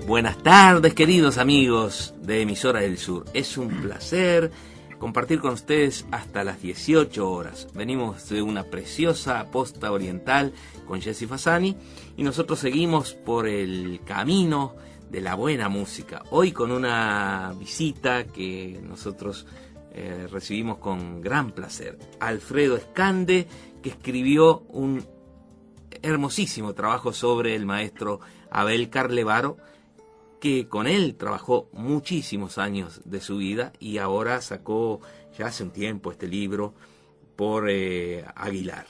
Buenas tardes, queridos amigos de Emisora del Sur. Es un placer compartir con ustedes hasta las 18 horas. Venimos de una preciosa posta oriental con Jessy Fasani y nosotros seguimos por el camino de la buena música. Hoy con una visita que nosotros recibimos con gran placer. Alfredo Escande, que escribió un hermosísimo trabajo sobre el maestro Abel Carlevaro, que con él trabajó muchísimos años de su vida y ahora sacó ya hace un tiempo este libro por Aguilar.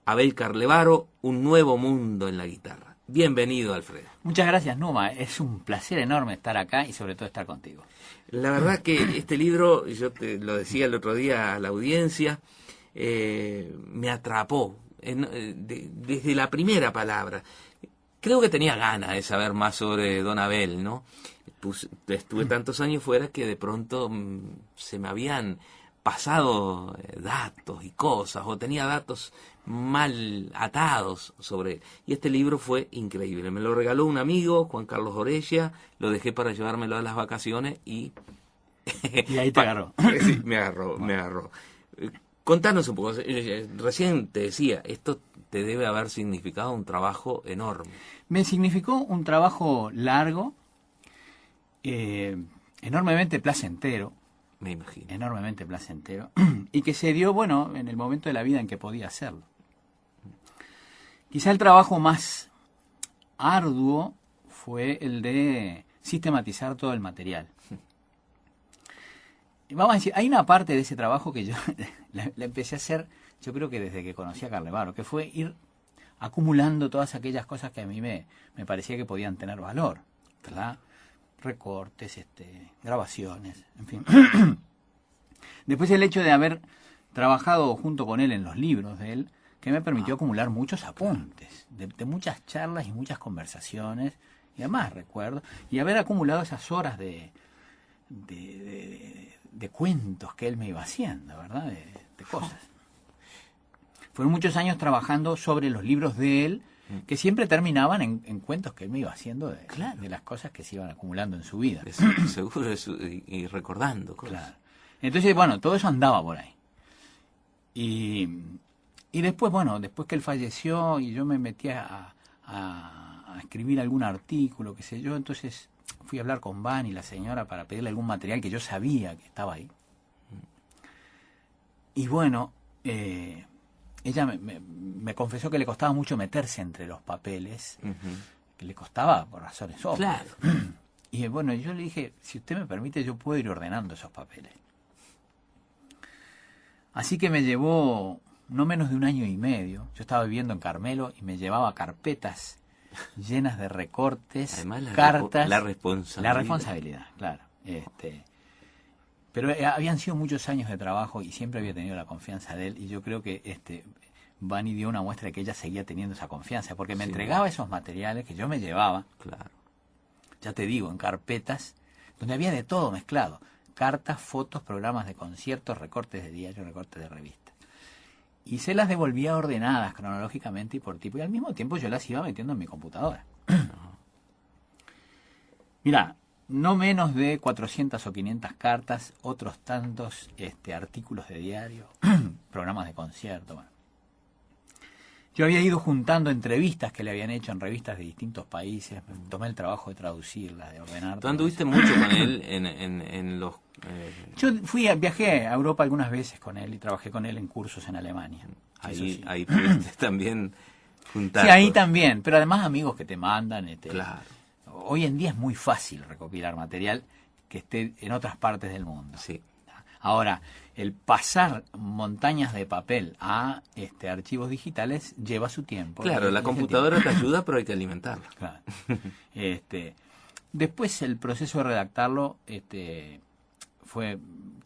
Abel Carlevaro, un nuevo mundo en la guitarra. Bienvenido, Alfredo. Muchas gracias, Numa. Es un placer enorme estar acá y sobre todo estar contigo. La verdad que este libro, yo te lo decía el otro día a la audiencia, me atrapó desde la primera palabra. Creo que tenía ganas de saber más sobre Don Abel, ¿no? Estuve tantos años fuera que de pronto se me habían pasado datos y cosas, o tenía datos mal atados sobre él. Y este libro fue increíble. Me lo regaló un amigo, Juan Carlos Orella, lo dejé para llevármelo a las vacaciones y... Y ahí te agarró. Sí, me agarró. Contanos un poco, recién te decía, esto te debe haber significado un trabajo enorme. Me significó un trabajo largo, enormemente placentero. Me imagino. Enormemente placentero. Y que se dio, bueno, en el momento de la vida en que podía hacerlo. Quizá el trabajo más arduo fue el de sistematizar todo el material. Vamos a decir, hay una parte de ese trabajo que yo la empecé a hacer, yo creo que desde que conocí a Carlevaro, que fue ir acumulando todas aquellas cosas que a mí me parecía que podían tener valor, ¿verdad? Recortes, grabaciones, en fin. Después el hecho de haber trabajado junto con él en los libros de él, que me permitió acumular muchos apuntes, de muchas charlas y muchas conversaciones, y además recuerdo, y haber acumulado esas horas de cuentos que él me iba haciendo, ¿verdad? De cosas. Fueron muchos años trabajando sobre los libros de él, que siempre terminaban en cuentos que él me iba haciendo de las cosas que se iban acumulando en su vida. Seguro, y recordando cosas. Claro. Entonces, bueno, todo eso andaba por ahí. Y después, bueno, después que él falleció y yo me metí a escribir algún artículo, qué sé yo, entonces fui a hablar con Vani, la señora, para pedirle algún material que yo sabía que estaba ahí. Y bueno, ella me confesó que le costaba mucho meterse entre los papeles, que le costaba por razones obvias. Claro. Y bueno, yo le dije, si usted me permite, yo puedo ir ordenando esos papeles. Así que me llevó no menos de 1 año y medio. Yo estaba viviendo en Carmelo y me llevaba carpetas llenas de recortes, además, cartas. La responsabilidad, claro. Pero habían sido muchos años de trabajo y siempre había tenido la confianza de él, y yo creo que Vani dio una muestra de que ella seguía teniendo esa confianza, porque me entregaba esos materiales que yo me llevaba, claro, ya te digo, en carpetas, donde había de todo mezclado: cartas, fotos, programas de conciertos, recortes de diario, recortes de revistas. Y se las devolvía ordenadas cronológicamente y por tipo, y al mismo tiempo yo las iba metiendo en mi computadora. Mira, no menos de 400 o 500 cartas, otros tantos artículos de diario, programas de concierto. Bueno. Yo había ido juntando entrevistas que le habían hecho en revistas de distintos países, tomé el trabajo de traducirlas, de ordenar. ¿Tú anduviste mucho con él en los...? Yo viajé a Europa algunas veces con él y trabajé con él en cursos en Alemania. Ahí pudiste también juntar. Sí, ahí también, pero además amigos que te mandan. Claro. Hoy en día es muy fácil recopilar material que esté en otras partes del mundo. Sí. Ahora, el pasar montañas de papel a archivos digitales lleva su tiempo. Claro, la computadora te ayuda, pero hay que alimentarla. Claro. Después el proceso de redactarlo fue,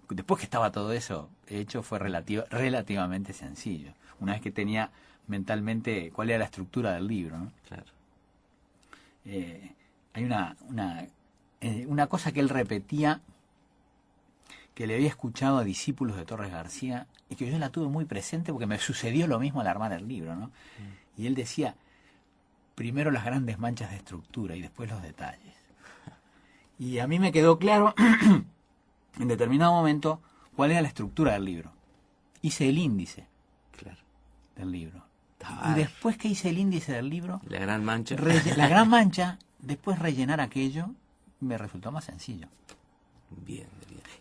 después que estaba todo eso hecho, fue relativamente sencillo. Una vez que tenía mentalmente cuál era la estructura del libro, ¿no? Claro. Hay una cosa que él repetía, que le había escuchado a discípulos de Torres García y que yo la tuve muy presente porque me sucedió lo mismo al armar el libro, ¿no? Y él decía, primero las grandes manchas de estructura y después los detalles. Y a mí me quedó claro en determinado momento cuál era la estructura del libro. Hice el índice del libro. Y después que hice el índice del libro, la gran mancha, después rellenar aquello me resultó más sencillo. Bien.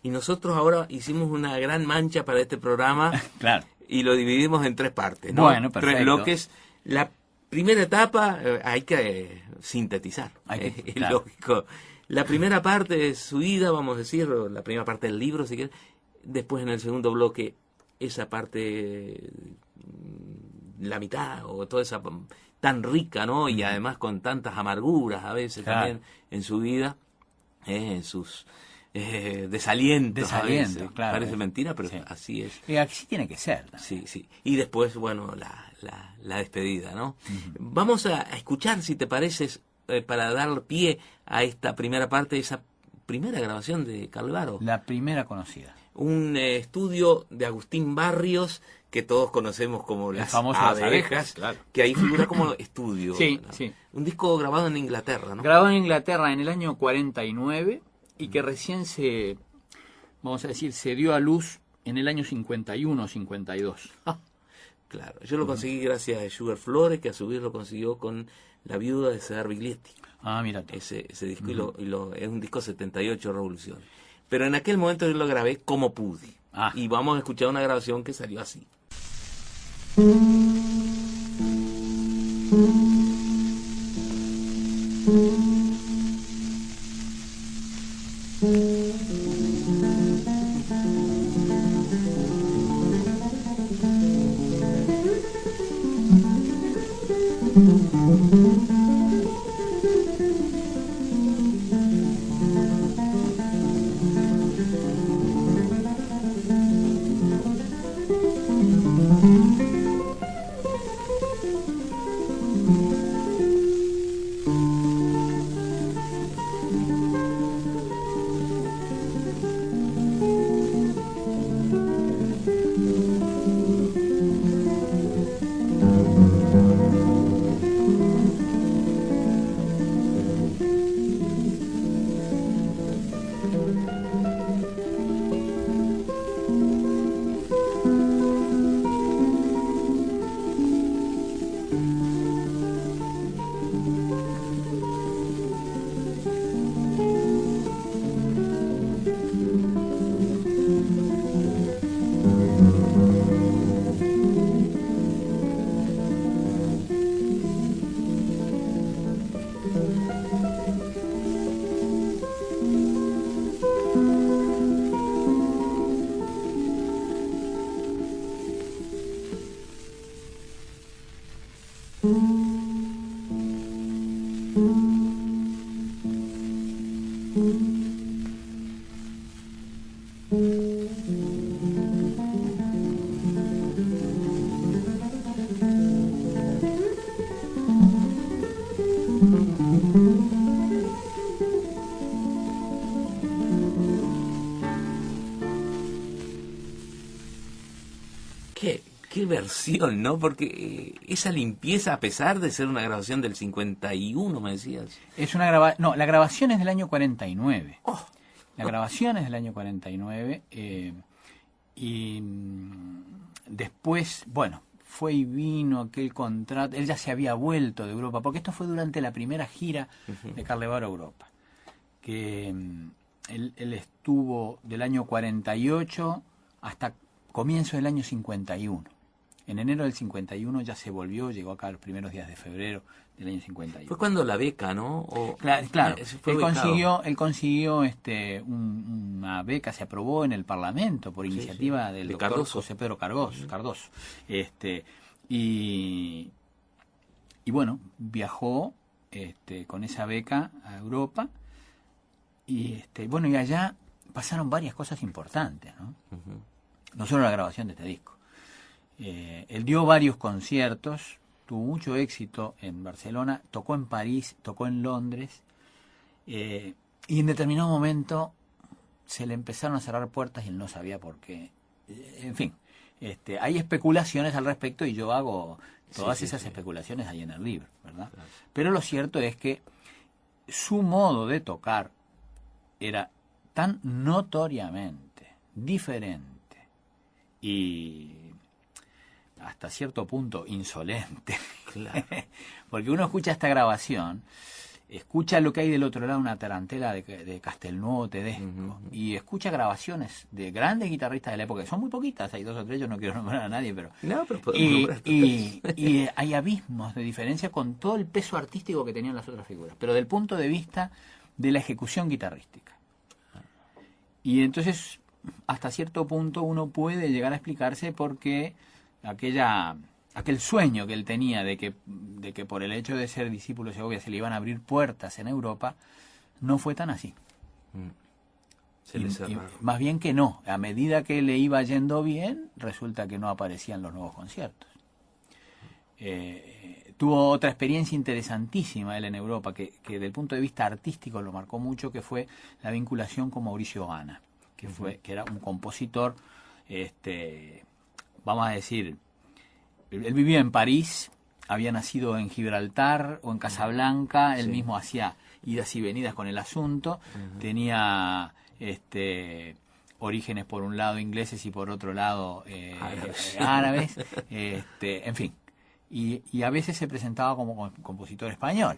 Y nosotros ahora hicimos una gran mancha para este programa. Claro. Y lo dividimos en 3 partes, ¿no? Bueno, perfecto. Lo que es la primera etapa, hay que sintetizar. Es lógico. La primera parte de su vida, vamos a decir, la primera parte del libro, si quieres. Después, en el segundo bloque, esa parte, la mitad, o toda esa tan rica, ¿no? Y además con tantas amarguras a veces también en su vida, en sus desalientos a veces. Claro, parece mentira, pero así es. Y así tiene que ser. Sí. Y después, bueno, la despedida, ¿no? Vamos a escuchar, si te parece, para dar pie a esta primera parte, esa primera grabación de Carlevaro. La primera conocida. Un estudio de Agustín Barrios, que todos conocemos como Las Abejas, claro. Que ahí figura como estudio. Sí, ¿no? sí. Un disco grabado en Inglaterra, ¿no? Grabado en Inglaterra en el año 49 y que recién vamos a decir, se dio a luz en el año 51 o 52. Claro, yo lo conseguí gracias a Sugar Flores, que a su vez lo consiguió con La Viuda de Cedar Biglietti. Mira. Ese disco, es un disco 78 Revolución. Pero en aquel momento yo lo grabé como pude. Y vamos a escuchar una grabación que salió así. Qué versión, ¿no? Porque esa limpieza, a pesar de ser una grabación del 51, me decías. Es una no, la grabación es del año 49. La grabación es del año 49. Y después, bueno, fue y vino aquel contrato. Él ya se había vuelto de Europa, porque esto fue durante la primera gira de Carlevaro a Europa. Que él estuvo del año 48 hasta comienzo del año 51. En enero del 51 ya se volvió, llegó acá los primeros días de febrero del año 51. Fue cuando la beca, ¿no? Claro. Él consiguió una beca, se aprobó en el Parlamento por iniciativa del doctor Cardoso. José Pedro Cardoso. Y bueno, viajó con esa beca a Europa y bueno, y allá pasaron varias cosas importantes, ¿no? No solo la grabación de este disco. Él dio varios conciertos, tuvo mucho éxito en Barcelona, tocó en París, tocó en Londres, y en determinado momento se le empezaron a cerrar puertas y él no sabía por qué. En fin, hay especulaciones al respecto y yo hago todas esas especulaciones ahí en el libro, ¿verdad? Claro. Pero lo cierto es que su modo de tocar era tan notoriamente diferente y hasta cierto punto insolente. Claro. Porque uno escucha esta grabación, escucha lo que hay del otro lado, una tarantela de Castelnuovo Tedesco, y escucha grabaciones de grandes guitarristas de la época, que son muy poquitas, hay 2 o 3, yo no quiero nombrar a nadie, pero... No, pero podemos nombrar y hay abismos de diferencia con todo el peso artístico que tenían las otras figuras, pero del punto de vista de la ejecución guitarrística. Y entonces, hasta cierto punto, uno puede llegar a explicarse por qué aquel sueño que él tenía de que por el hecho de ser discípulo de Segovia se le iban a abrir puertas en Europa, no fue tan así. Se le cerraron. Más bien que no. A medida que le iba yendo bien, resulta que no aparecían los nuevos conciertos. Tuvo otra experiencia interesantísima él en Europa, que desde el punto de vista artístico lo marcó mucho, que fue la vinculación con Mauricio Ohana, que era un compositor, vamos a decir, él vivía en París, había nacido en Gibraltar o en Casablanca, él mismo hacía idas y venidas con el asunto, tenía orígenes por un lado ingleses y por otro lado árabes, en fin, y a veces se presentaba como compositor español,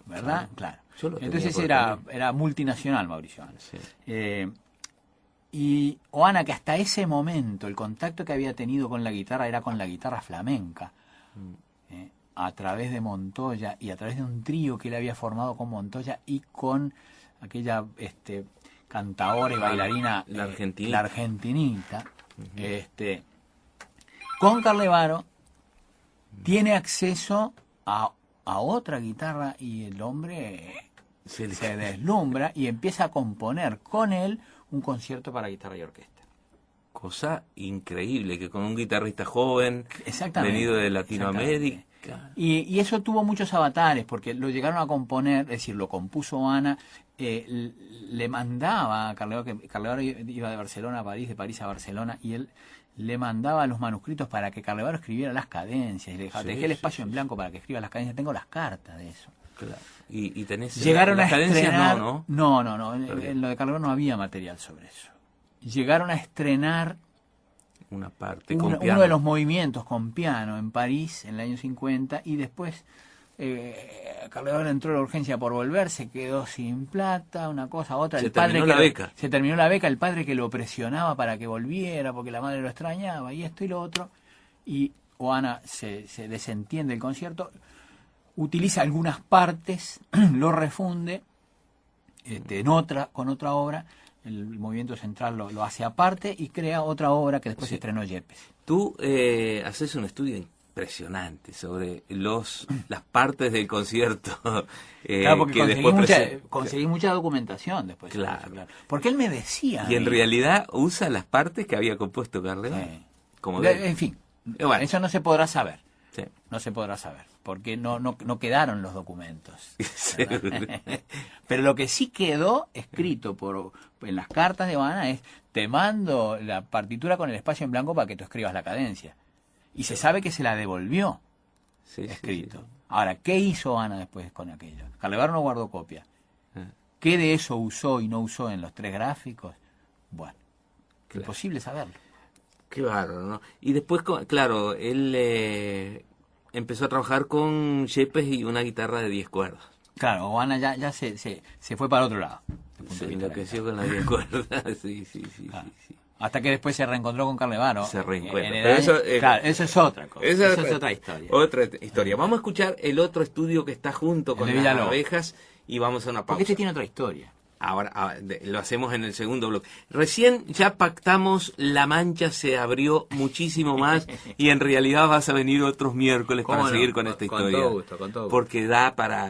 ¿verdad? Claro. Entonces era multinacional Mauricio Ohana. Sí. Y Ohana, que hasta ese momento el contacto que había tenido con la guitarra era con la guitarra flamenca, a través de Montoya y a través de un trío que él había formado con Montoya y con aquella cantadora y bailarina, la argentinita, con Carlevaro, tiene acceso a otra guitarra y el hombre se deslumbra y empieza a componer con él un concierto para guitarra y orquesta. Cosa increíble, que con un guitarrista joven, venido de Latinoamérica. Y eso tuvo muchos avatares, porque lo llegaron a componer, es decir, lo compuso Ana, le mandaba a Carlevaro, que Carlevaro iba de Barcelona a París, de París a Barcelona, y él le mandaba los manuscritos para que Carlevaro escribiera las cadencias, y le dejaba, dejé el espacio en blanco para que escriba las cadencias, tengo las cartas de eso. Claro. Y tenés llegaron las a cadencias, estrenar, no. En lo de Carlevaro no había material sobre eso. Llegaron a estrenar una parte uno de los movimientos con piano en París en el año 50 y después Carlevaro entró a la urgencia por volver, se quedó sin plata, una cosa, otra. Se terminó la beca, el padre que lo presionaba para que volviera porque la madre lo extrañaba y esto y lo otro, y Ohana se desentiende del concierto, utiliza algunas partes, lo refunde con otra obra. El movimiento central lo hace aparte y crea otra obra que después estrenó Yepes. Tú haces un estudio impresionante sobre las partes del concierto. Claro, porque conseguí mucha documentación después. Claro. Porque él me decía... Y en realidad usa las partes que había compuesto Carlevaro. Sí. Como en fin, bueno, eso no se podrá saber. Sí. No se podrá saber, porque no quedaron los documentos. Pero lo que sí quedó escrito en las cartas de Ohana es: te mando la partitura con el espacio en blanco para que tú escribas la cadencia. Y se sabe que se la devolvió escrito. Sí. Ahora, ¿qué hizo Ohana después con aquello? Carlevaro no guardó copia. ¿Qué de eso usó y no usó en los 3 gráficos? Bueno, imposible saberlo. Qué bárbaro, ¿no? Y después, claro, él empezó a trabajar con Yepes y una guitarra de 10 cuerdas. Claro, Ohana ya se fue para otro lado. Se enloqueció con las 10 cuerdas, sí. Hasta que después se reencontró con Carlevaro. Se reencuentra. Claro, eso es otra cosa. Eso es otra historia. Otra historia. Vamos a escuchar el otro estudio que está junto con las abejas y vamos a una pausa. Porque este tiene otra historia. Ahora lo hacemos en el segundo bloque. Recién ya pactamos, La Mancha se abrió muchísimo más y en realidad vas a venir otros miércoles para seguir con esta historia. Con todo gusto. Porque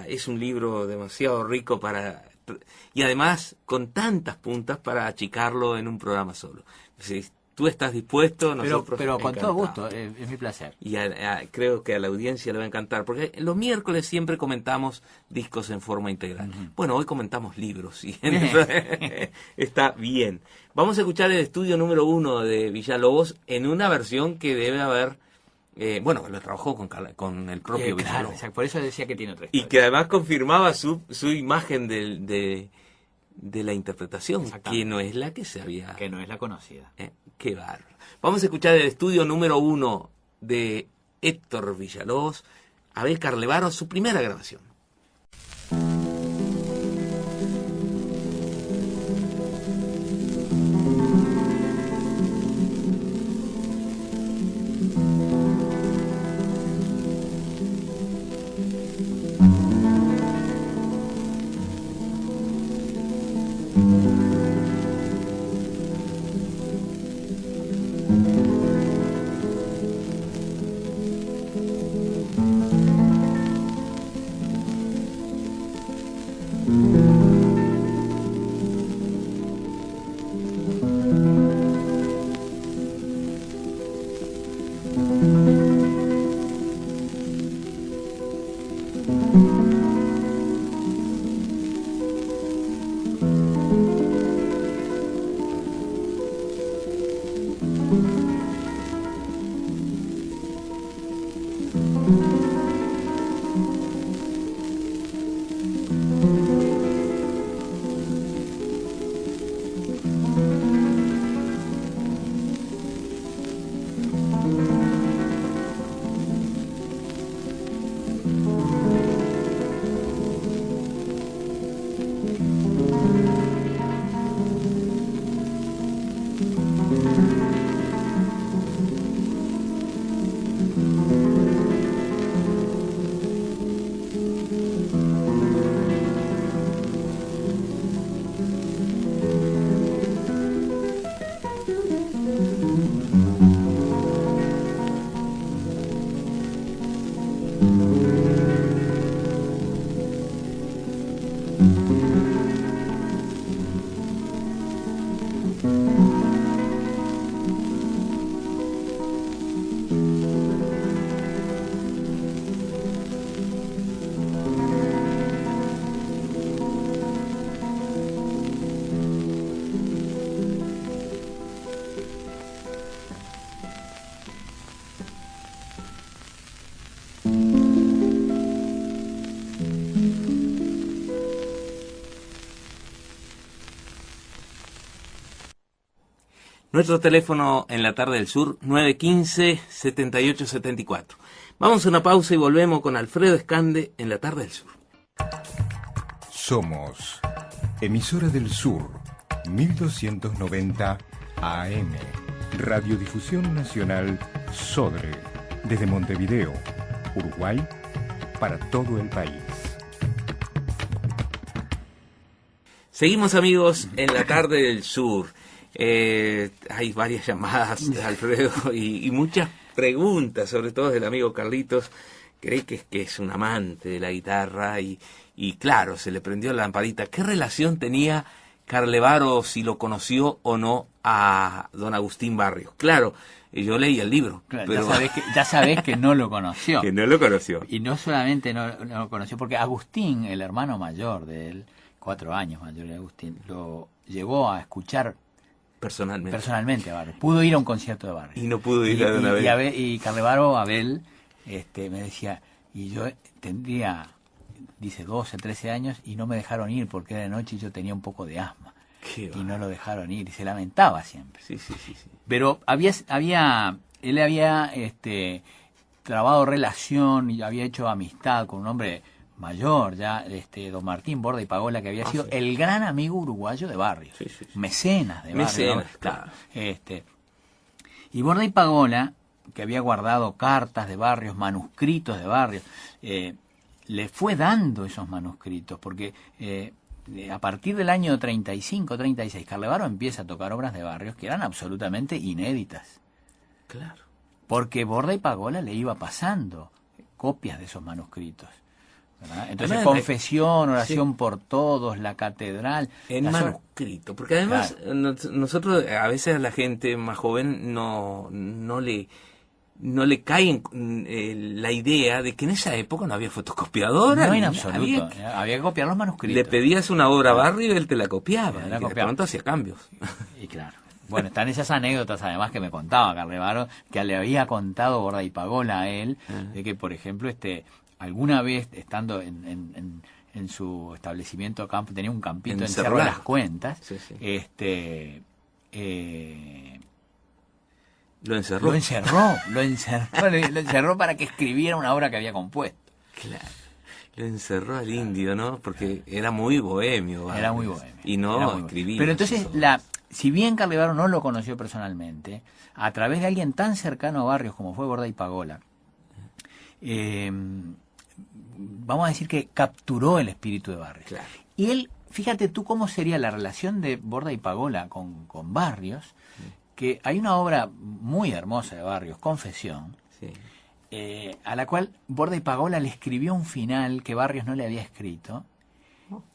es un libro demasiado rico y además con tantas puntas para achicarlo en un programa solo. tú estás dispuesto, nosotros pero con todo encantados. gusto, es mi placer. Y creo que a la audiencia le va a encantar, porque los miércoles siempre comentamos discos en forma integral. Bueno, hoy comentamos libros, y está bien. Vamos a escuchar el estudio número 1 de Villalobos en una versión que debe haber, lo trabajó con el propio Claro, Villalobos. exacto, por eso decía que tiene otra Y historia. que además confirmaba su imagen de la interpretación, que no es la que se había... Que no es la conocida. Qué bárbaro. Vamos a escuchar el estudio número 1 de Héctor Villalobos, Abel Carlevaro, su primera grabación. Nuestro teléfono en la tarde del sur, 915-7874. Vamos a una pausa y volvemos con Alfredo Escande en la tarde del sur. Somos Emisora del Sur, 1290 AM, Radiodifusión Nacional Sodre, desde Montevideo, Uruguay, para todo el país. Seguimos, amigos, en la tarde del sur. Hay varias llamadas de Alfredo y muchas preguntas, sobre todo del amigo Carlitos. Cree que es un amante de la guitarra y claro, se le prendió la lamparita. ¿Qué relación tenía Carlevaro, si lo conoció o no, a don Agustín Barrios? Claro, yo leí el libro. Claro, pero ya sabés que no lo conoció. Que no lo conoció. Y no solamente no lo conoció, porque Agustín, el hermano mayor de él, 4 años mayor de Agustín, lo llevó a escuchar personalmente a Barrios. Pudo ir a un concierto de Barrios. Y no pudo ir a don Abel. Y Carlevaro, Abel, me decía, y yo tendría, dice, 12, 13 años, y no me dejaron ir porque era de noche y yo tenía un poco de asma. Y no lo dejaron ir, y se lamentaba siempre. Sí. Pero él había trabado relación y había hecho amistad con un hombre mayor, ya, don Martín Borda y Pagola, que había sido el gran amigo uruguayo de Barrios, mecenas de Barrios, ¿no? Claro. Y Borda y Pagola, que había guardado cartas de Barrios, manuscritos de Barrios, le fue dando esos manuscritos, porque a partir del año 35, 36, Carlevaro empieza a tocar obras de Barrios que eran absolutamente inéditas. Claro. Porque Borda y Pagola le iba pasando copias de esos manuscritos. ¿verdad? Entonces, Además, confesión, oración por todos, la catedral. en las horas- manuscrito, porque además nosotros a veces a la gente más joven no le cae la idea de que en esa época no había fotocopiadora. No, ni en nada. absoluto. Había que copiar los manuscritos. Le pedías una obra a Barrio y él te la copiaba. Te la Y de copiaba. pronto hacía cambios. Y claro. Bueno, están esas anécdotas además que me contaba Carlevaro, que le había contado Borda y Pagola a él, de que, por ejemplo, alguna vez estando en su establecimiento campo, tenía un campito en Cerro de las Cuentas, Sí, sí. Lo encerró. Lo encerró para que escribiera una obra que había compuesto. Claro. Lo encerró al indio, ¿no? Porque era muy bohemio. Barrio. Era muy bohemio. Y Era no muy bohemio. escribía. Pero entonces, si bien Carlevaro no lo conoció personalmente, a través de alguien tan cercano a Barrios como fue Borda y Pagola, vamos a decir que capturó el espíritu de Barrios. Claro. Y él, fíjate tú cómo sería la relación de Borda y Pagola con Barrios, que hay una obra muy hermosa de Barrios, Confesión, Sí. a la cual Borda y Pagola le escribió un final que Barrios no le había escrito,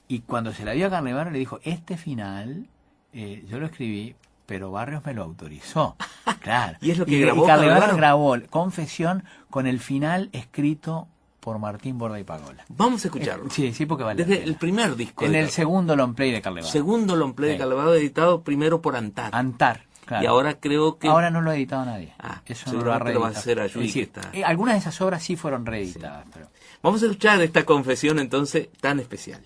y cuando se la dio a Carlevaro le dijo, este final yo lo escribí, pero Barrios me lo autorizó. Claro. Y es lo que grabó y Carlevaro Carlevaro. grabó Confesión con el final escrito por Martín Borda y Pagola. Vamos a escucharlo. Sí, porque vale la Desde pena. el primer disco. En de el Carlevaro. segundo long play de Carlevaro. Segundo long play de Sí. Carlevaro, editado primero por Antar. Antar, claro. Y ahora creo que... Ahora no lo ha editado nadie. Ah, Eso no lo ha seguramente lo va a reeditado. hacer Ayuy, Es decir, que está- algunas de esas obras sí fueron reeditadas, pero... Vamos a escuchar esta confesión entonces tan especial.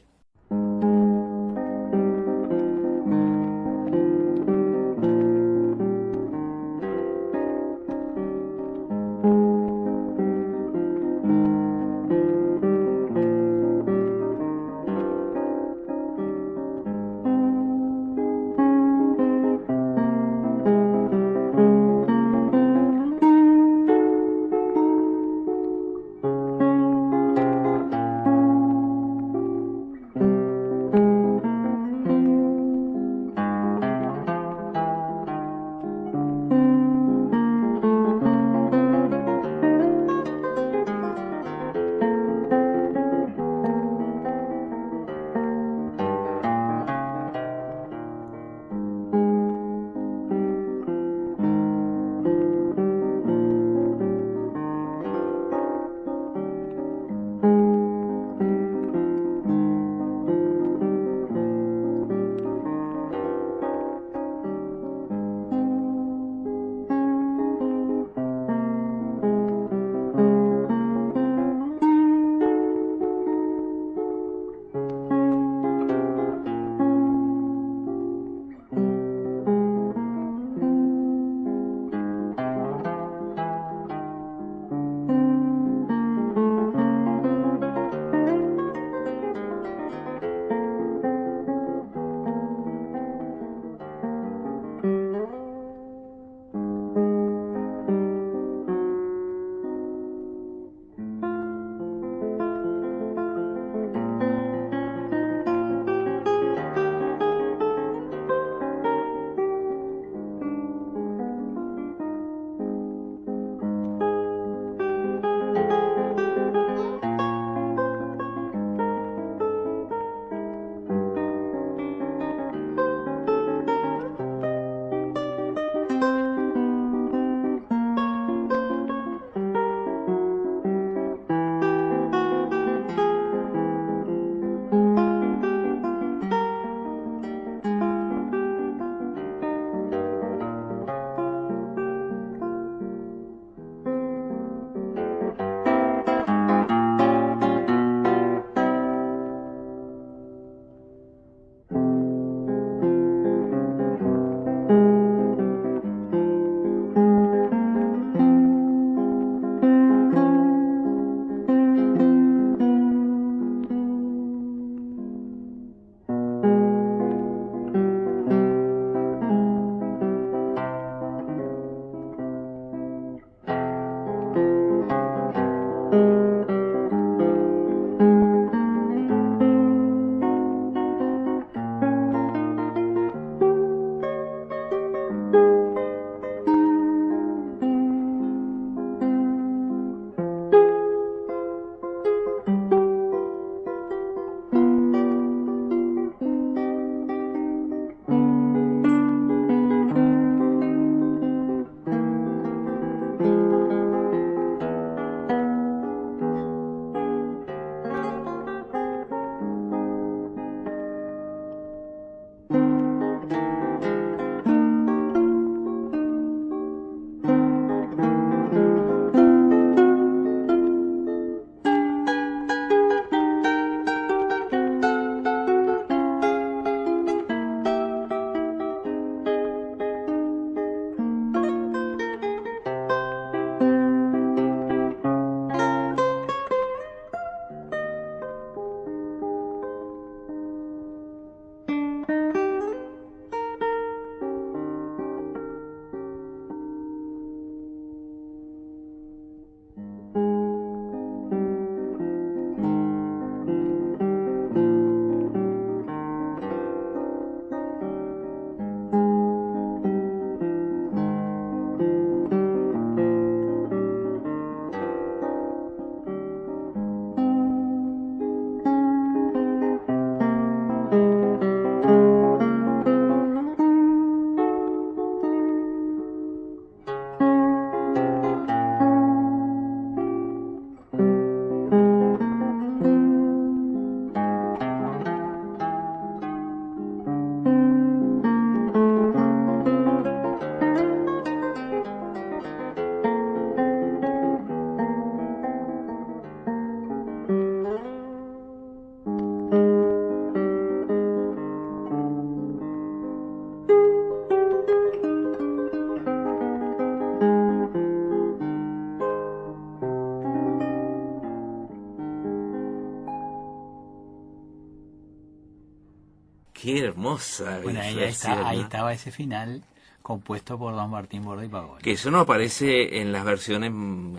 Qué hermosa. Bueno, ahí versión, ¿no? estaba ese final compuesto por don Martín Borda y Pagone. Que eso no aparece en las versiones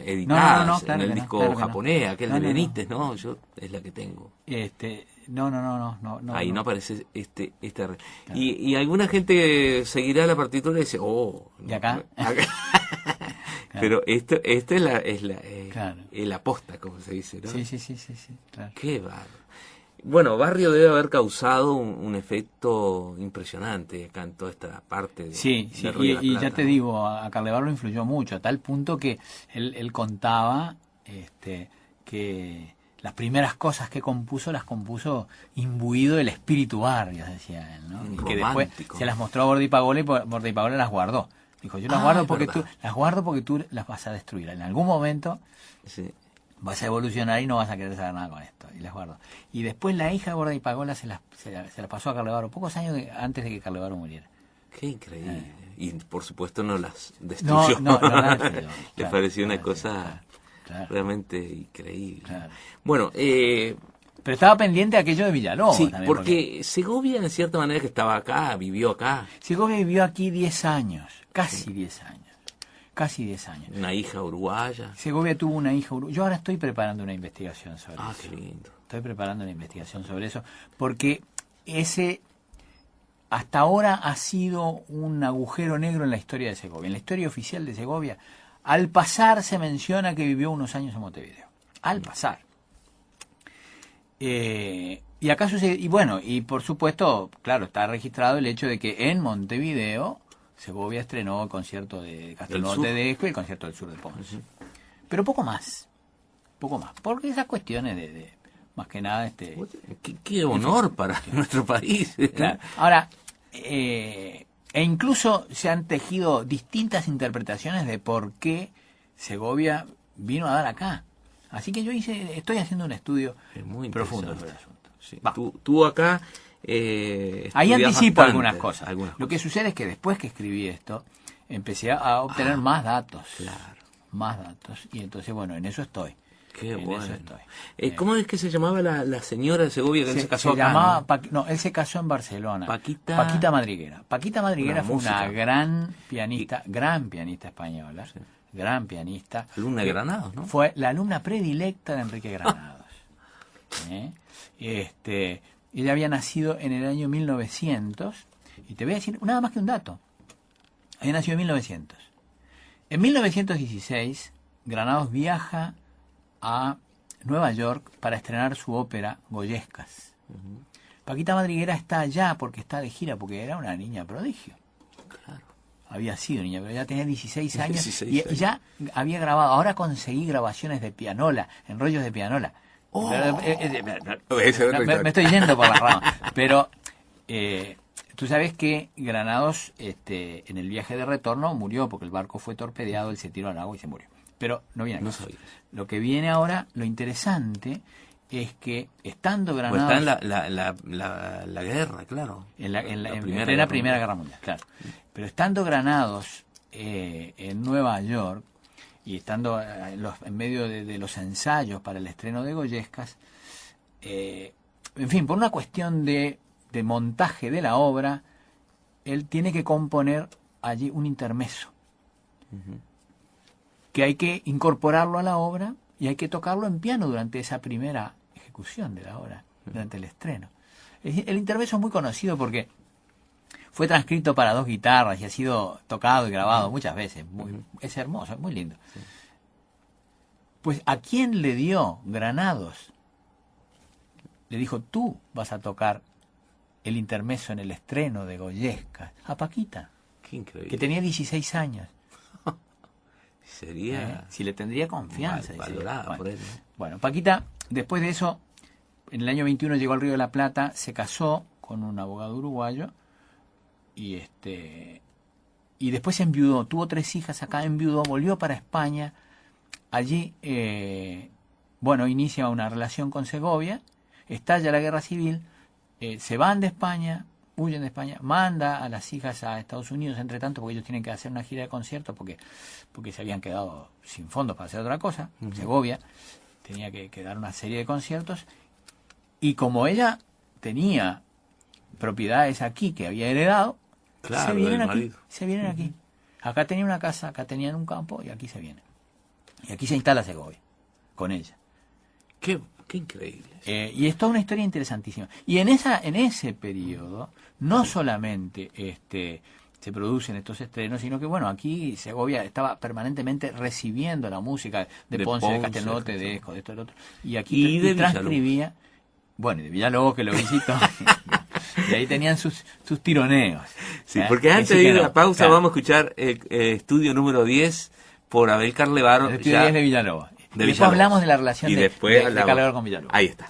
editadas, No, claro en el que no, disco claro que no. japonés, aquel No, de no, Benítez, ¿no? Yo es la que tengo. No. Ahí no aparece Claro. Y alguna gente seguirá la partitura y dice, oh. ¿Y acá? Pero esto es Claro. la posta, como se dice, ¿no? Sí, claro. Qué bárbaro. Bueno, Barrio debe haber causado un efecto impresionante acá en toda esta parte de, Sí, de Río de la y Plata, ya te ¿no? digo, a Carlevar lo influyó mucho, a tal punto que él contaba que las primeras cosas que compuso, las compuso imbuido del espíritu barrio, decía él, ¿no? Y que después Romántico. se las mostró a Borda y Pagone y Borda y Pagone las guardó. Dijo, yo las guardo es porque verdad. tú las vas a destruir. En algún momento Sí. vas a evolucionar y no vas a querer saber nada con esto. Y las guardo. Y después la hija de Borda y Pagola se las pasó a Carlevaro, pocos años antes de que Carlevaro muriera. Qué increíble. Y por supuesto no las destruyó. No, las destruyó, Le claro, pareció una claro, cosa claro. realmente increíble. Claro. Bueno, Pero estaba pendiente aquello de Villalobos. sí, también, porque Segovia en cierta manera que estaba acá, vivió acá. Segovia vivió aquí 10 años, casi 10 años. Casi 10 años. Una hija uruguaya. Segovia tuvo una hija. Yo ahora estoy preparando una investigación sobre Ah, eso. qué lindo. Estoy preparando una investigación sobre eso, porque ese hasta ahora ha sido un agujero negro en la historia de Segovia. En la historia oficial de Segovia, al pasar se menciona que vivió unos años en Montevideo. Al pasar. Y acá sucede, y bueno, y por supuesto, claro, está registrado el hecho de que en Montevideo Segovia estrenó el concierto de Castelnuovo Sur. Tedesco y el concierto del sur de Ponce. Pero poco más, porque esas cuestiones de más que nada, Qué honor para nuestro país. claro. Ahora, e incluso se han tejido distintas interpretaciones de por qué Segovia vino a dar acá. Así que yo estoy haciendo un estudio Es muy profundo interesante. sobre el asunto. Sí. Va. Tú acá Ahí estudiás anticipo bastante, algunas cosas. Lo que sucede es que después que escribí esto, empecé a obtener más datos. Claro. Más datos. Y entonces, bueno, en eso estoy. Qué en bueno. eso estoy. ¿Cómo es que se llamaba la señora de Segovia que él se casó se acá? llamaba ¿no? él se casó en Barcelona. Paquita Madriguera. Paquita Madriguera Una fue una música. gran pianista española. Sí. Gran pianista. Alumna de Granados, ¿no? Fue la alumna predilecta de Enrique Granados. Ella había nacido en el año 1900. Y te voy a decir nada más que un dato. Había nacido en 1900. En 1916, Granados viaja a Nueva York para estrenar su ópera Goyescas. Paquita Madriguera está allá porque está de gira, porque era una niña prodigio. Claro. Había sido niña, pero ya tenía 16 años, 16 y años. ya había grabado. Ahora conseguí grabaciones de pianola, enrollos de pianola. Oh. Me estoy yendo por las ramas. Pero tú sabes que Granados en el viaje de retorno murió porque el barco fue torpedeado, él se tiró al agua y se murió. Pero no viene No acá. sabía. Lo que viene ahora, lo interesante es que estando Pues Granados está en la guerra, claro. en plena Primera Guerra Mundial, claro. Pero estando Granados en Nueva York y estando en medio de los ensayos para el estreno de Goyescas, en fin, por una cuestión de montaje de la obra, él tiene que componer allí un intermezzo, que hay que incorporarlo a la obra y hay que tocarlo en piano durante esa primera ejecución de la obra, durante el estreno. Es decir, el intermezzo es muy conocido porque fue transcrito para 2 guitarras y ha sido tocado y grabado muchas veces. Es hermoso, es muy lindo. Pues ¿a quién le dio Granados? Le dijo, tú vas a tocar el intermezzo en el estreno de Goyescas. A Paquita, Qué increíble. que tenía 16 años. Sería Si le tendría confianza. dice. valorada Bueno, por él, ¿no? bueno, Paquita, después de eso, en el año 21 llegó al Río de la Plata, se casó con un abogado uruguayo y después enviudó, tuvo 3 hijas acá, enviudó, volvió para España, allí, inicia una relación con Segovia, estalla la guerra civil, se van de España, huyen de España, manda a las hijas a Estados Unidos, entre tanto, porque ellos tienen que hacer una gira de conciertos, porque se habían quedado sin fondos para hacer otra cosa, Segovia tenía que dar una serie de conciertos, y como ella tenía propiedades aquí que había heredado, Claro, se vienen del aquí. marido. Se vienen aquí. Acá tenía una casa, acá tenían un campo y aquí se vienen. Y aquí se instala Segovia, con ella. Qué increíble. Y es toda una historia interesantísima. Y en ese periodo, no solamente se producen estos estrenos, sino que, bueno, aquí Segovia estaba permanentemente recibiendo la música de Ponce, de Castelnote, de Esco, de esto, del otro. Y aquí Y de transcribía, bueno, y de Villalobos, que lo visitó. Y ahí tenían sus tironeos. Sí, porque antes de ir a la pausa vamos a escuchar el estudio número 10 por Abel Carlevaro. El estudio 10 de Villalobos. De Y después Villalobos. hablamos de la relación Y de después Carlevaro con Villalobos. Ahí está.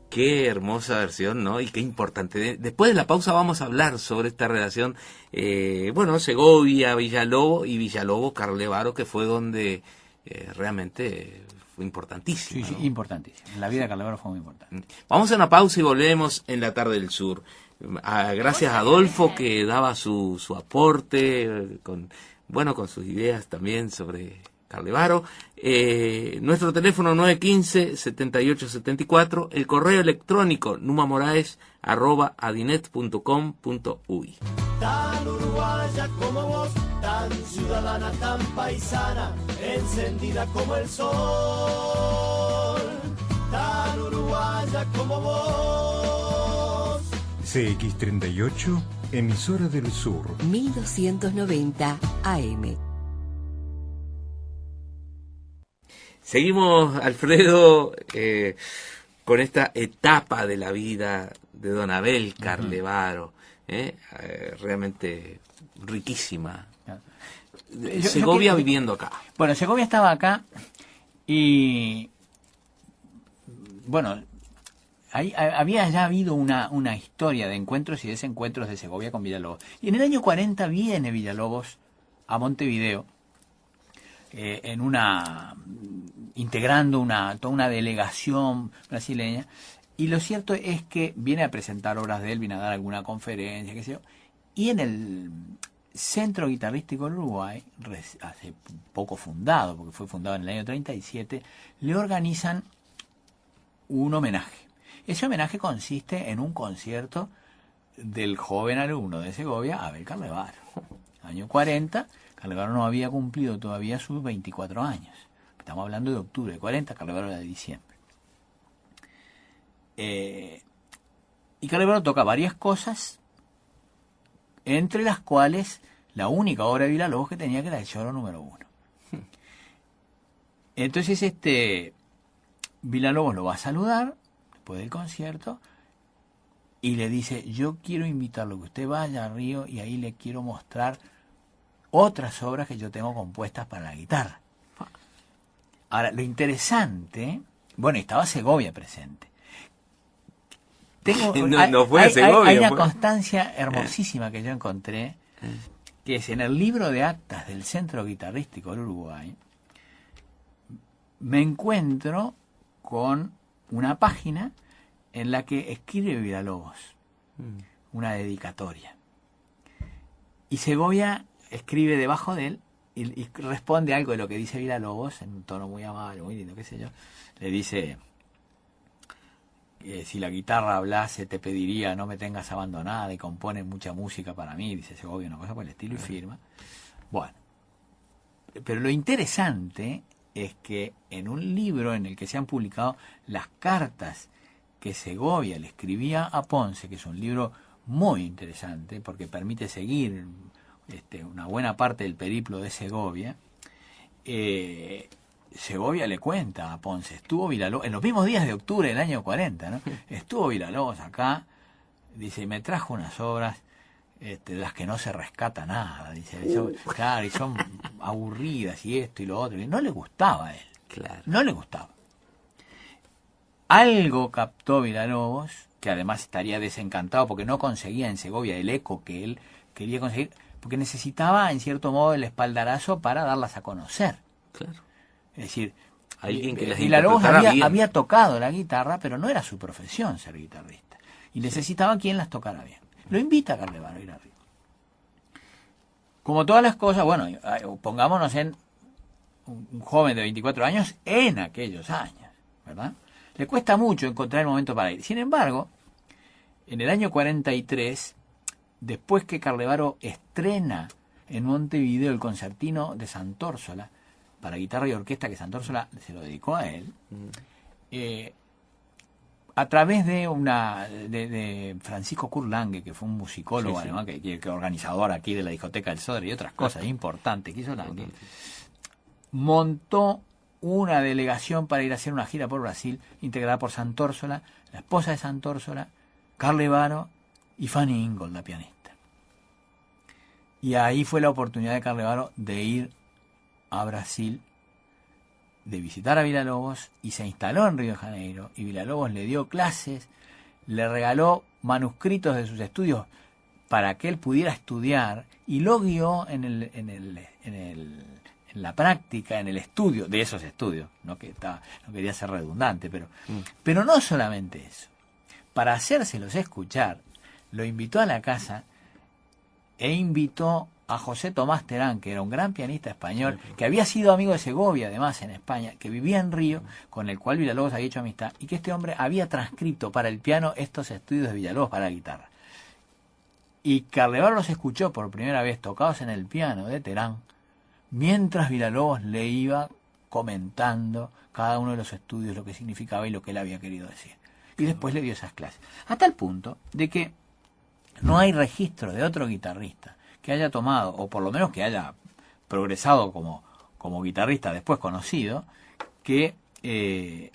Qué hermosa versión, ¿no? Y qué importante. Después de la pausa vamos a hablar sobre esta relación, Segovia, Villalobos y Villalobos, Carlevaro, que fue donde realmente fue importantísimo. Sí, ¿no? importantísimo. En la vida de Carlevaro fue muy importante. Vamos a una pausa y volvemos en la tarde del sur. Gracias a Adolfo, que daba su aporte con sus ideas también sobre Carlevaro. Nuestro teléfono 915-7874, el correo electrónico numamoraes@adinet.com.uy. Tan uruguaya como vos, tan ciudadana, tan paisana, encendida como el sol. Tan uruguaya como vos. CX38, emisora del sur. 1290 AM. Seguimos, Alfredo, con esta etapa de la vida de don Abel Carlevaro, realmente riquísima. Segovia viviendo acá. Bueno, Segovia estaba acá y, bueno, había ya habido una historia de encuentros y desencuentros de Segovia con Villalobos. Y en el año 40 viene Villalobos a Montevideo, integrando toda una delegación brasileña, Y lo cierto es que viene a presentar obras de él, viene a dar alguna conferencia, qué sé yo. Y en el Centro Guitarrístico del Uruguay, hace poco fundado, porque fue fundado en el año 37, le organizan un homenaje. Ese homenaje consiste en un concierto del joven alumno de Segovia, Abel Carlevaro. Año 40, Carlevaro no había cumplido todavía sus 24 años. Estamos hablando de octubre de 40, Carlevaro era de diciembre. Y Carlevaro toca varias cosas, entre las cuales la única obra de Villalobos que tenía, que era el Lloro número 1. Entonces Villalobos lo va a saludar después del concierto y le dice: yo quiero invitarlo, que usted vaya a Río y ahí le quiero mostrar otras obras que yo tengo compuestas para la guitarra. Ahora, lo interesante, bueno, estaba Segovia presente. No fue a Segovia. Hay una constancia hermosísima que yo encontré, que es en el libro de actas del Centro Guitarrístico del Uruguay. Me encuentro con una página en la que escribe Villalobos una dedicatoria. Y Segovia escribe debajo de él y responde algo de lo que dice Villalobos en un tono muy amable, muy lindo, qué sé yo. Le dice: si la guitarra hablase te pediría no me tengas abandonada, y compone mucha música para mí, dice Segovia, una cosa por el estilo, y firma. Bueno, pero lo interesante es que en un libro en el que se han publicado las cartas que Segovia le escribía a Ponce, que es un libro muy interesante porque permite seguir una buena parte del periplo de Segovia, Segovia le cuenta a Ponce: estuvo Villalobos, en los mismos días de octubre del año 40, ¿no? Estuvo Villalobos acá, dice, y me trajo unas obras de las que no se rescata nada, dice, claro, y son aburridas y esto y lo otro, y no le gustaba a él, claro. No le gustaba. Algo captó Villalobos, que además estaría desencantado porque no conseguía en Segovia el eco que él quería conseguir, porque necesitaba en cierto modo el espaldarazo para darlas a conocer. Claro. Es decir, alguien que las Villalobos interpretara bien. había tocado la guitarra, pero no era su profesión ser guitarrista. Y necesitaba quien las tocara bien. Lo invita a Carlevaro a ir arriba. Como todas las cosas, bueno, pongámonos en un joven de 24 años en aquellos años, ¿verdad? Le cuesta mucho encontrar el momento para ir. Sin embargo, en el año 43, después que Carlevaro estrena en Montevideo el concertino de Santórsola, para guitarra y orquesta, que Santórsola se lo dedicó a él, a través de Francisco Kurlange, que fue un musicólogo alemán, que organizador aquí de la discoteca del Sodre y otras cosas importantes que hizo Lange, montó una delegación para ir a hacer una gira por Brasil, integrada por Santórsola, la esposa de Santórsola, Carlevaro y Fanny Ingold, la pianista. Y ahí fue la oportunidad de Carlevaro de ir a Brasil, de visitar a Villalobos, y se instaló en Río de Janeiro, y Villalobos le dio clases, le regaló manuscritos de sus estudios para que él pudiera estudiar, y lo guió en la práctica, en el estudio de esos estudios. No quería ser redundante, pero no solamente eso. Para hacérselos escuchar, lo invitó a la casa e invitó a José Tomás Terán, que era un gran pianista español, que había sido amigo de Segovia, además, en España, que vivía en Río, con el cual Villalobos había hecho amistad, y que este hombre había transcrito para el piano estos estudios de Villalobos para la guitarra. Y Carlevaro los escuchó por primera vez tocados en el piano de Terán, mientras Villalobos le iba comentando cada uno de los estudios, lo que significaba y lo que él había querido decir. Y después le dio esas clases. A tal punto de que no hay registro de otro guitarrista que haya tomado, o por lo menos que haya progresado como guitarrista después conocido, que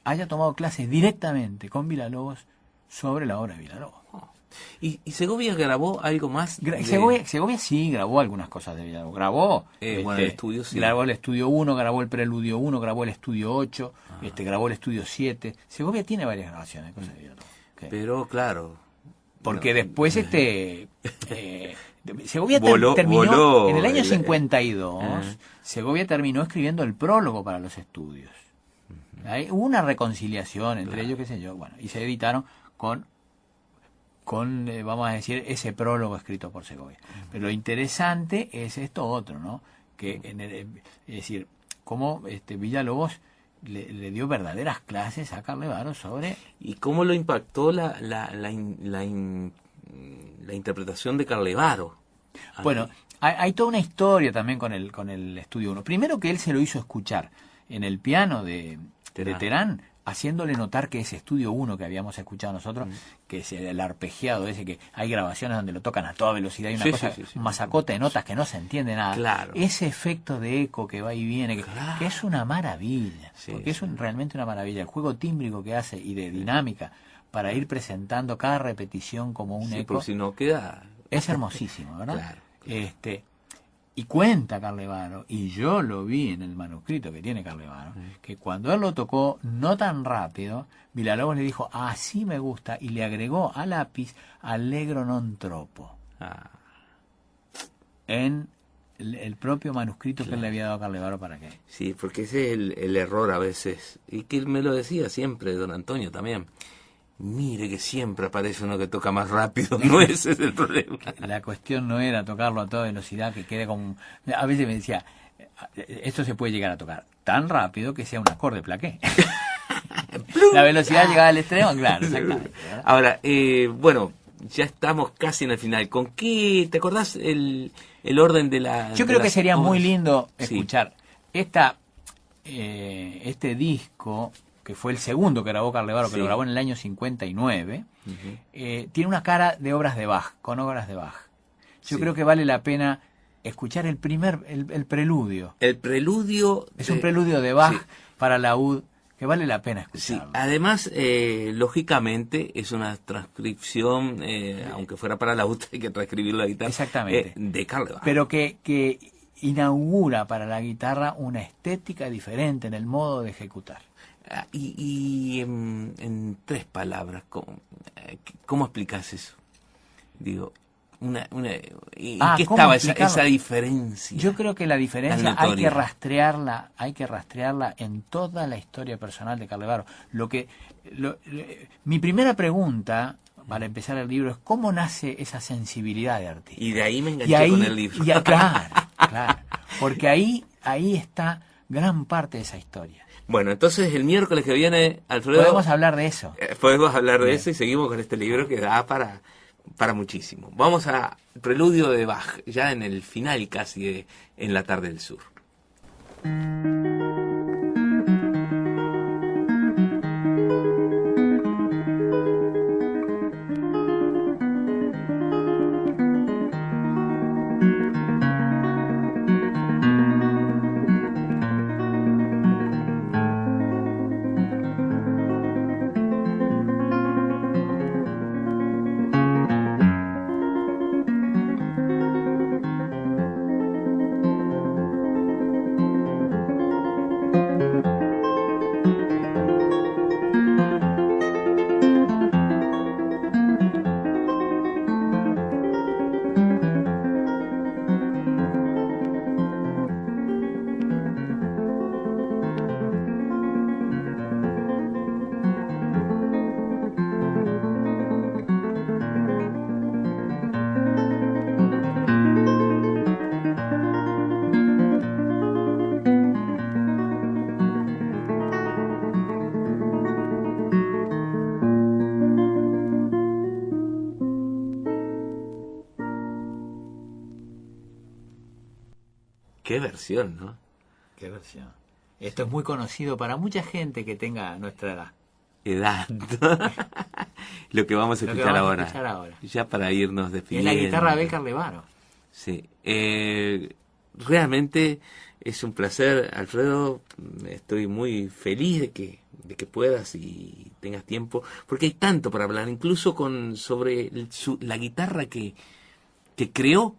haya tomado clases directamente con Villalobos sobre la obra de Villalobos. ¿Y Segovia grabó algo más? Segovia sí grabó algunas cosas de Villalobos. Grabó el estudio, sí. Grabó el estudio 1, grabó el preludio 1, grabó el estudio 8, grabó el estudio 7. Segovia tiene varias grabaciones, cosas de Villalobos. Pero claro, porque después Segovia terminó en el año 52. Segovia terminó escribiendo el prólogo para los estudios. Hubo una reconciliación entre ellos, qué sé yo, bueno, y se editaron con vamos a decir, ese prólogo escrito por Segovia. Pero lo interesante es esto otro, ¿no? Que es decir, cómo Villalobos le dio verdaderas clases a Carlevaro sobre... ¿Y cómo lo impactó la interpretación de Carlevaro? Bueno, hay toda una historia también con el Estudio 1. Primero que él se lo hizo escuchar en el piano de Terán, haciéndole notar que ese Estudio 1 que habíamos escuchado nosotros, que es el arpegiado ese, que hay grabaciones donde lo tocan a toda velocidad y una cosa, un masacote de notas que no se entiende nada. Claro. Ese efecto de eco que va y viene, que es una maravilla, porque es realmente una maravilla. El juego tímbrico que hace y de dinámica para ir presentando cada repetición como un eco. Por si no queda... Es hermosísimo, ¿verdad? Claro. Y cuenta Carlevaro, y yo lo vi en el manuscrito que tiene Carlevaro, que cuando él lo tocó no tan rápido, Villalobos le dijo, así me gusta, y le agregó a lápiz allegro non troppo. En el propio manuscrito que él le había dado a Carlevaro para que... Sí, porque ese es el error a veces, y que él me lo decía siempre, don Antonio también. Mire que siempre aparece uno que toca más rápido, no ese es el problema. La cuestión no era tocarlo a toda velocidad, que quede como... A veces me decía, esto se puede llegar a tocar tan rápido que sea un acorde plaqué. La velocidad llegada al extremo, claro, exactamente. Ahora, bueno, ya estamos casi en el final. ¿Con qué, te acordás el orden de la... Yo creo que sería obras? muy lindo escuchar este disco, que fue el segundo que grabó Carlevaro, que lo grabó en el año 59, tiene una cara de obras de Bach, con obras de Bach. Yo creo que vale la pena escuchar el preludio. El preludio... Es un preludio de Bach para laúd, que vale la pena escucharlo. Sí, además, lógicamente, es una transcripción, aunque fuera para laúd, hay que transcribir la guitarra. Exactamente. De Carlevaro. Pero que inaugura para la guitarra una estética diferente en el modo de ejecutar. Y en 3 palabras, ¿cómo explicas eso? Digo, ¿en qué estaba esa diferencia? Yo creo que la diferencia hay que rastrearla en toda la historia personal de Carlevaro. Mi primera pregunta para empezar el libro es cómo nace esa sensibilidad de artista. Y de ahí me enganché con el libro. Claro, porque ahí está gran parte de esa historia. Bueno, entonces el miércoles que viene, Alfredo... Podemos hablar de eso. Podemos hablar de eso y seguimos con este libro que da para muchísimo. Vamos a Preludio de Bach, ya en el final casi En la tarde del sur. Qué versión, ¿no? Qué versión. Esto es muy conocido para mucha gente que tenga nuestra edad. Lo que vamos a escuchar ahora. Ya para irnos despidiendo. Es la guitarra de Carlevaro. Sí. Realmente es un placer, Alfredo. Estoy muy feliz de que puedas y tengas tiempo, porque hay tanto para hablar, incluso sobre la guitarra que creó.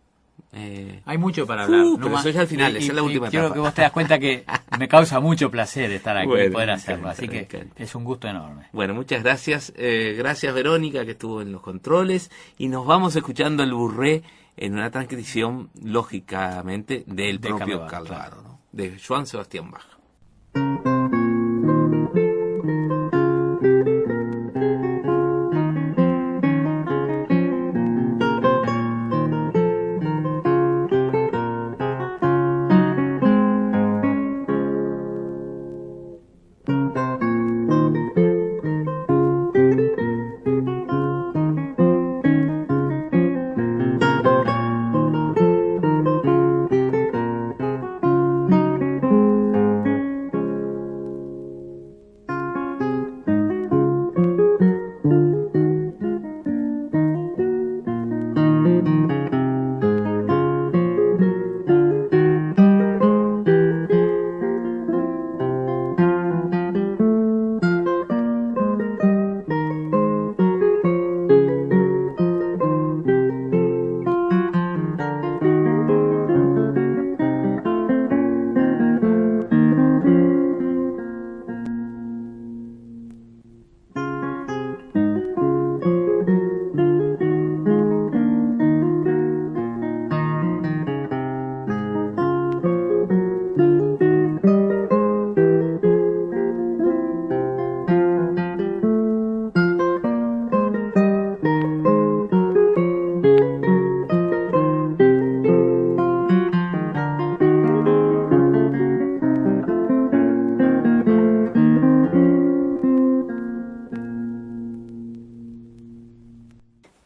Hay mucho para hablar. Pero eso es al final, esa es la última etapa. Quiero que vos te das cuenta que me causa mucho placer estar aquí y poder hacerlo, así que es un gusto enorme. Bueno, muchas gracias. Gracias, Verónica, que estuvo en los controles, y nos vamos escuchando el Burré en una transcripción, lógicamente, del propio Carlevaro, ¿no? De Joan Sebastián Bach.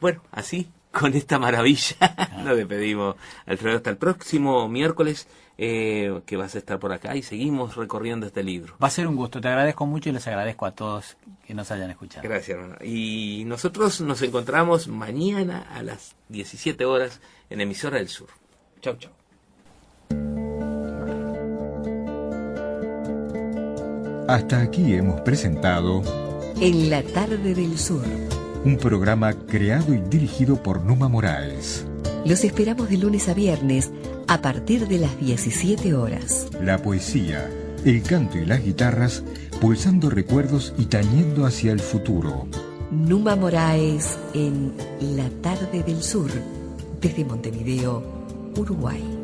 Bueno, así, con esta maravilla, nos despedimos, Alfredo, hasta el próximo miércoles, que vas a estar por acá y seguimos recorriendo este libro. Va a ser un gusto, te agradezco mucho y les agradezco a todos que nos hayan escuchado. Gracias, hermano. Y nosotros nos encontramos mañana a las 17 horas en Emisora del Sur. Chau, chau. Hasta aquí hemos presentado En la tarde del sur. un programa creado y dirigido por Numa Moraes. Los esperamos de lunes a viernes a partir de las 17 horas. La poesía, el canto y las guitarras pulsando recuerdos y tañendo hacia el futuro. Numa Moraes en La tarde del sur, desde Montevideo, Uruguay.